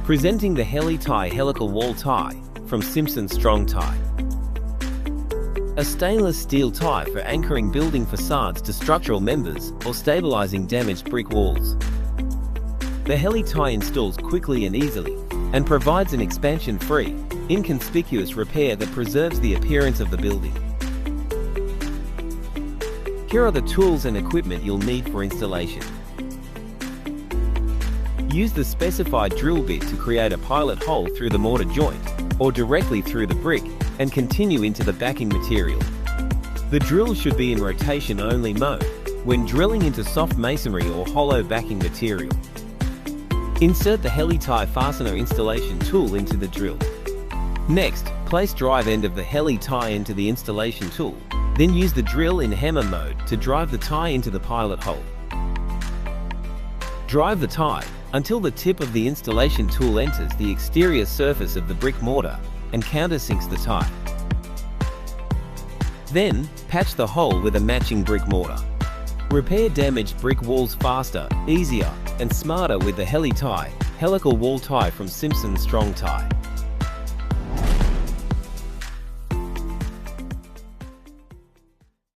Presenting the Heli-Tie Helical wall tie from Simpson Strong Tie. A stainless steel tie for anchoring building facades to structural members or stabilizing damaged brick walls. The Heli-Tie installs quickly and easily and provides an expansion-free, inconspicuous repair that preserves the appearance of the building. Here are the tools and equipment you'll need for installation. Use the specified drill bit to create a pilot hole through the mortar joint or directly through the brick and continue into the backing material. The drill should be in rotation-only mode when drilling into soft masonry or hollow backing material. Insert the Heli-Tie fastener installation tool into the drill. Next, place drive end of the Heli-Tie into the installation tool, then use the drill in hammer mode to drive the tie into the pilot hole. Drive the tie until the tip of the installation tool enters the exterior surface of the brick mortar and countersinks the tie. Then, patch the hole with a matching brick mortar. Repair damaged brick walls faster, easier, and smarter with the Heli-Tie Helical wall tie from Simpson Strong Tie.